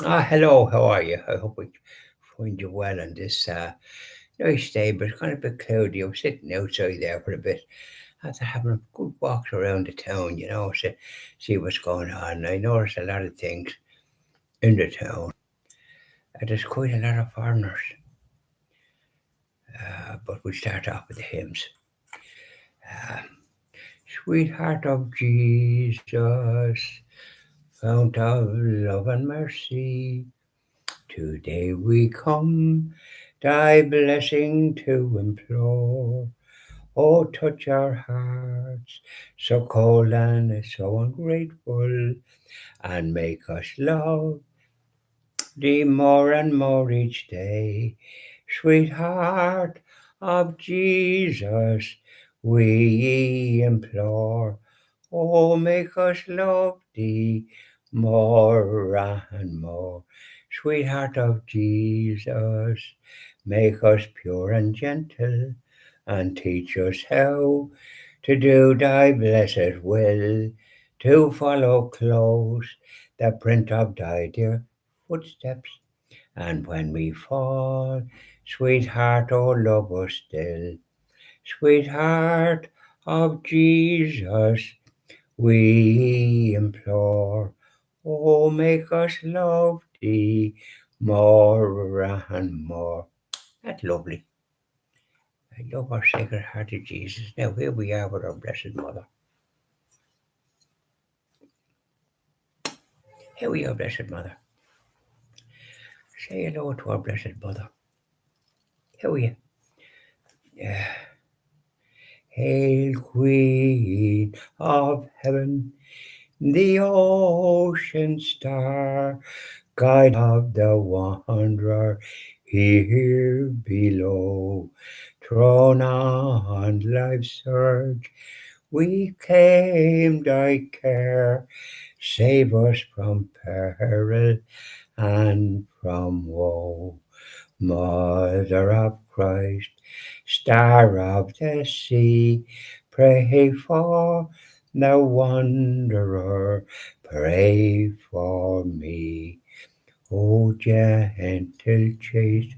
Hello, how are you? I hope we find you well on this nice day, but it's kind of a bit cloudy. I was sitting outside there for a bit after having a good walk around the town, to see what's going on. I noticed a lot of things in the town. There's quite a lot of foreigners, but we start off with the hymns. Uh, Sweetheart of Jesus, fount of love and mercy, today we come thy blessing to implore. Oh, touch our hearts, so cold and so ungrateful, and make us love thee more and more each day. Sweetheart of Jesus, we implore. Oh, make us love thee more and more. Sweetheart of Jesus, make us pure and gentle, and teach us how to do thy blessed will, to follow close the print of thy dear footsteps. And when we fall, sweetheart, oh, love us still. Sweetheart of Jesus, we implore. Oh, make us love thee more and more. That's lovely. I love our Sacred Heart of Jesus. Now, here we are with our Blessed Mother. Here we are, Blessed Mother. Say hello to our Blessed Mother. Here we are. Yeah. Hail, Queen of Heaven, the ocean star, guide of the wanderer here below. Thrown on life's surge, we claim thy care. Save us from peril and from woe. Mother of Christ, Star of the sea, pray for the wanderer, pray for me. O gentle, chaste,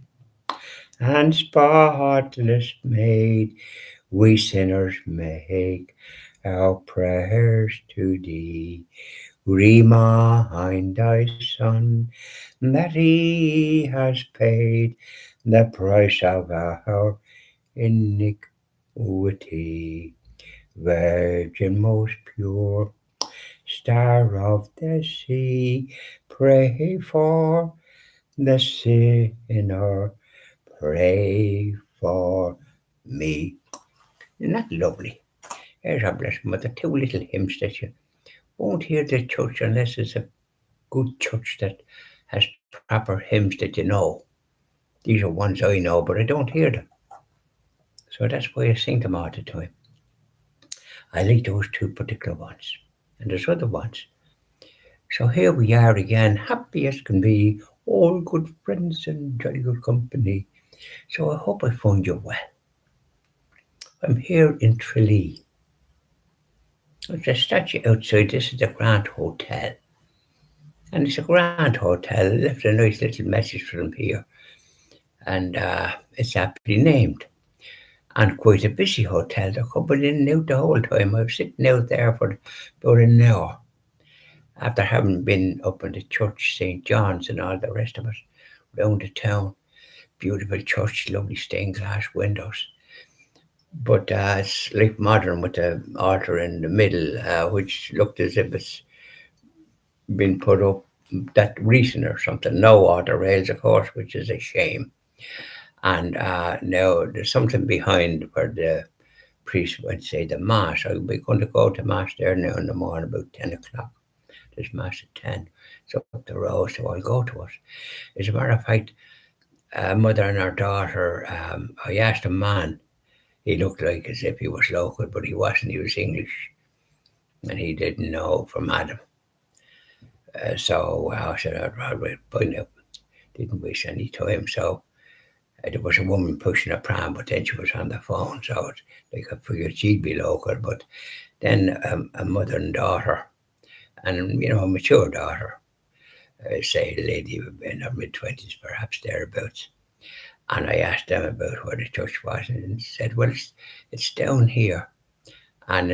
and spotless maid, we sinners make our prayers to thee. Remind thy Son that he has paid the price of our iniquity. Virgin most pure, Star of the sea, pray for the sinner, pray for me. Isn't that lovely? There's our Blessed Mother, two little hymns that you won't hear the church unless it's a good church that has proper hymns that you know. These are ones I know, but I don't hear them. So that's why I sing them all the time. I like those two particular ones. And there's other ones. So here we are again, happy as can be, all good friends and jolly good company. So I hope I find you well. I'm here in Tralee. There's a statue outside. This is the Grand Hotel. And it's a grand hotel. I left a nice little message for them here. And it's aptly named. And quite a busy hotel. They're coming in and out the whole time. I was sitting out there for about an hour after having been up in the church, St. John's, and all the rest of it round the town. Beautiful church, lovely stained glass windows. But it's like modern with the altar in the middle, which looked as if it's been put up that recent or something. No altar rails, of course, which is a shame. And now there's something behind where the priest would say the mass. I'll be going to go to mass there now in the morning about 10 o'clock. There's mass at 10. It's up the road, so I'll go to it. As a matter of fact, mother and her daughter, I asked a man, he looked like as if he was local, but he wasn't, he was English, and he didn't know from Adam. So I said, I'd rather find out. Didn't waste any time, so there was a woman pushing a pram, but then she was on the phone, so like I figured she'd be local. But then a mother and daughter, and a mature daughter, say a lady in her mid-20s, perhaps thereabouts. And I asked them about where the church was, and said, "Well, it's down here, and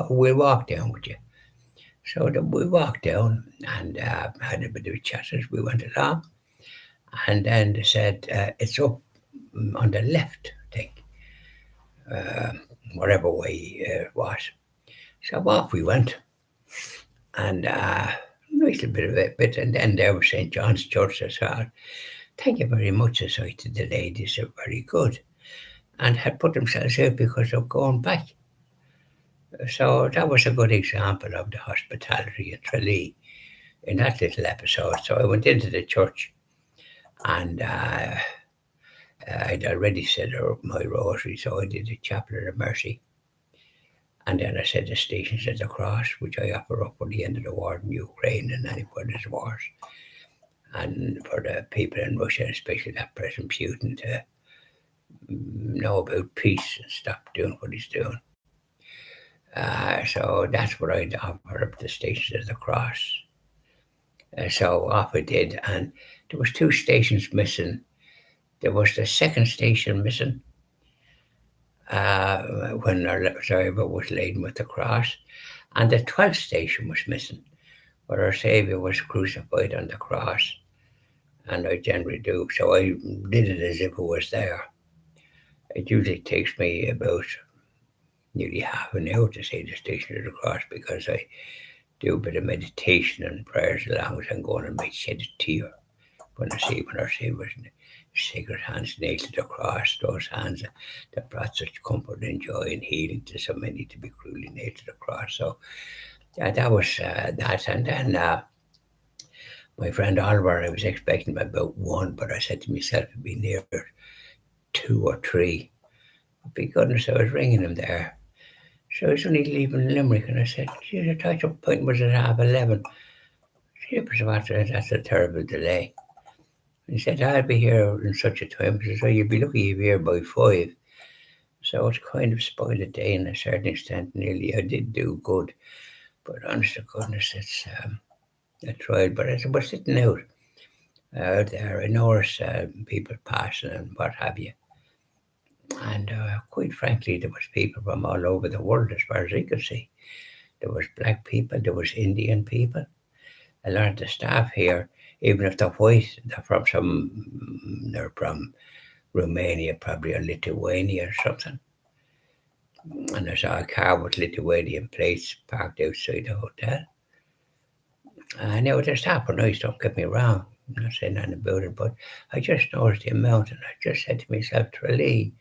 we'll walk down with you." So we walked down and had a bit of a chat as we went along, and then they said, "It's up on the left, I think, uh, whatever way it was." So off we went, and nice little bit of a bit, and then there was St. John's Church. I said, "Thank you very much," I said to the ladies. They're very good, and had put themselves out because of going back. So that was a good example of the hospitality in Tralee in that little episode. So I went into the church, and I'd already said my rosary, so I did the Chaplet of Mercy. And then I said the Stations of the Cross, which I offer up for the end of the war in Ukraine and anybody there's wars. And for the people in Russia, especially that President Putin, to know about peace and stop doing what he's doing. So that's what I'd offer up the Stations of the Cross. So off I did, and there was 2 stations missing. There was the second station missing when our Saviour was laden with the cross, and the 12th station was missing, where our Saviour was crucified on the cross. And I generally do, so I did it as if it was there. It usually takes me about nearly half an hour to say the Station of the Cross, because I do a bit of meditation and prayers along as I'm going, and might shed a tear when our Saviour was in sacred hands nailed to the cross, those hands that brought such comfort and joy and healing to so many to be cruelly nailed to the cross. So that was that. And then my friend Oliver, I was expecting about 1, but I said to myself it'd be near 2 or 3. But by goodness, I was ringing him there. So I was only leaving Limerick, and I said, "Geez, I thought your appointment was at 11:30. That's a terrible delay." And he said, "I'll be here in such a time." So you'd be lucky you'd be here by 5. So it's kind of spoiled the day in a certain extent. Nearly, I did do good, but honest to goodness, it's I tried. But as I was sitting out there, I noticed people passing and what have you. And quite frankly, there was people from all over the world, as far as I could see. There was black people, there was Indian people. A lot of the staff here, even if they're white, they're from Romania, probably, or Lithuania or something. And I saw a car with Lithuanian plates parked outside the hotel. I know the staff were nice, don't get me wrong. I'm not saying anything about it, but I just noticed the amount, and I just said to myself, Tralee,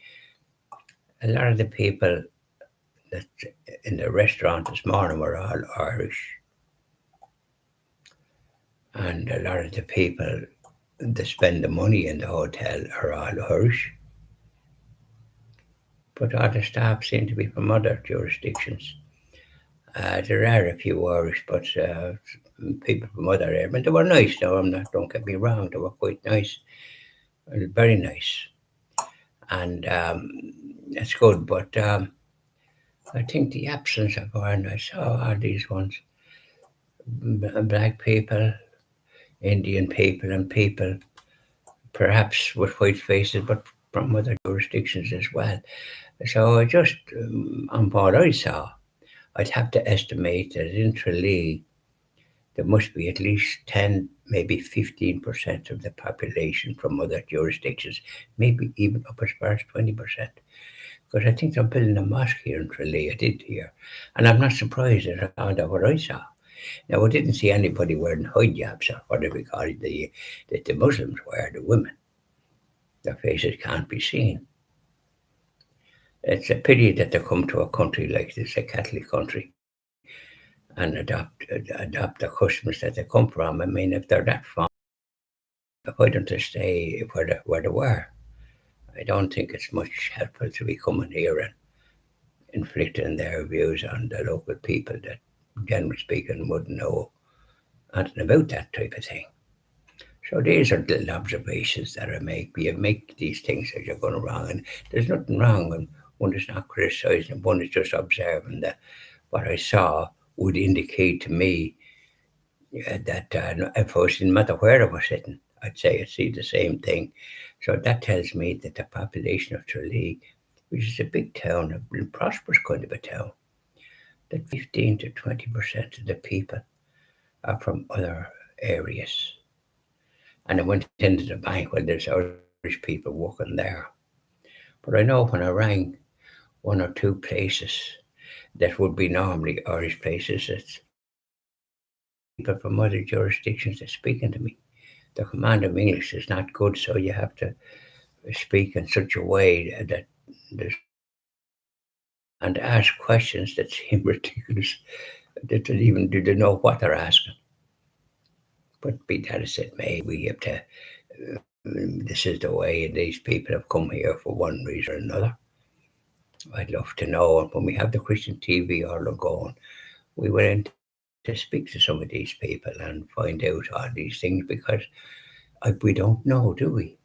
a lot of the people that in the restaurant this morning were all Irish. And a lot of the people that spend the money in the hotel are all Irish. But all the staff seem to be from other jurisdictions. There are a few Irish, but people from other areas. But they were nice, though. Don't get me wrong, they were quite nice. Very nice. And that's good. But I think the absence of foreign, I saw all these ones, black people, Indian people, and people perhaps with white faces, but from other jurisdictions as well. So I just, on what I saw, I'd have to estimate that in Tralee, there must be at least 10, maybe 15% of the population from other jurisdictions, maybe even up as far as 20%. Because I think they're building a mosque here in Tralee, I did hear. And I'm not surprised at what I saw. Now, I didn't see anybody wearing hijabs or whatever we call it, that the Muslims wear, the women. Their faces can't be seen. It's a pity that they come to a country like this, a Catholic country, and adopt the customs that they come from. I mean, if they're that fond, why don't they stay where they were? I don't think it's much helpful to be coming here and inflicting their views on the local people that, generally speaking, wouldn't know anything about that type of thing. So these are little observations that I make. You make these things as you're going around, and there's nothing wrong when one is not criticizing, one is just observing that what I saw would indicate to me that if I was, no matter where I was sitting, I'd say I'd see the same thing. So that tells me that the population of Tralee, which is a big town, a prosperous kind of a town, that 15 to 20% of the people are from other areas. And I went into the bank, well, there's Irish people working there. But I know when I rang one or two places that would be normally Irish places, it's people from other jurisdictions that speaking to me. The command of English is not good, so you have to speak in such a way that there's, and ask questions that seem ridiculous. They don't even do they know what they're asking. But be that as it may, we have to. This is the way, and these people have come here for one reason or another. I'd love to know. And when we have the Christian TV all going, we went in to speak to some of these people and find out all these things because we don't know, do we?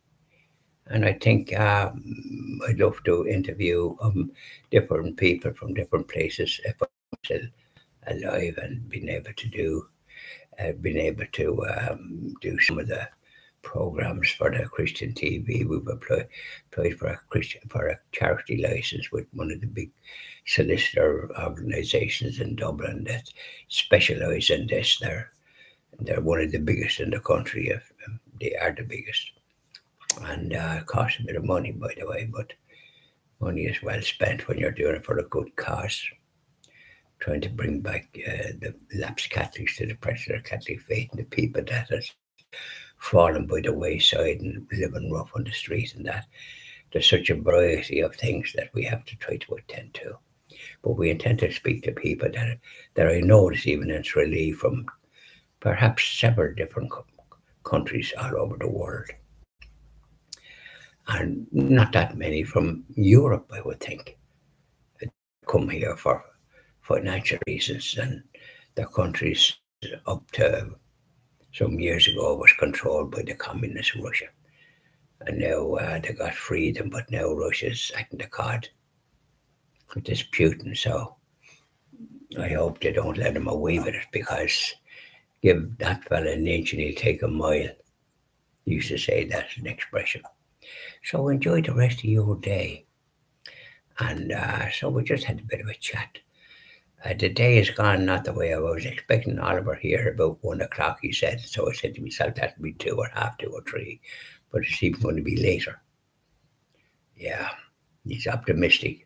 And I think I'd love to interview different people from different places if I'm still alive and been able to do some of the programs for the Christian TV. We've applied for a charity license with one of the big solicitor organisations in Dublin that specialise in this. They're one of the biggest in the country. If they are the biggest, and it costs a bit of money, by the way, but money is well spent when you're doing it for a good cause. Trying to bring back the lapsed Catholics to the practice Catholic faith and the people that has fallen by the wayside and living rough on the street and that. There's such a variety of things that we have to try to attend to. But we intend to speak to people that I notice even in Tralee from perhaps several different countries all over the world. And not that many from Europe, I would think. They come here for financial reasons, and their countries up to some years ago was controlled by the communist Russia. And now they got freedom, but now Russia's acting the cod with this Putin. So I hope they don't let him away with it because give that fella an inch and he'll take a mile. He used to say that's an expression. So enjoy the rest of your day. And so we just had a bit of a chat. The day has gone not the way I was expecting. Oliver here about 1 o'clock, he said. So I said to myself that'll be 2 or half 2 or 3, but it's even going to be later. Yeah, he's optimistic.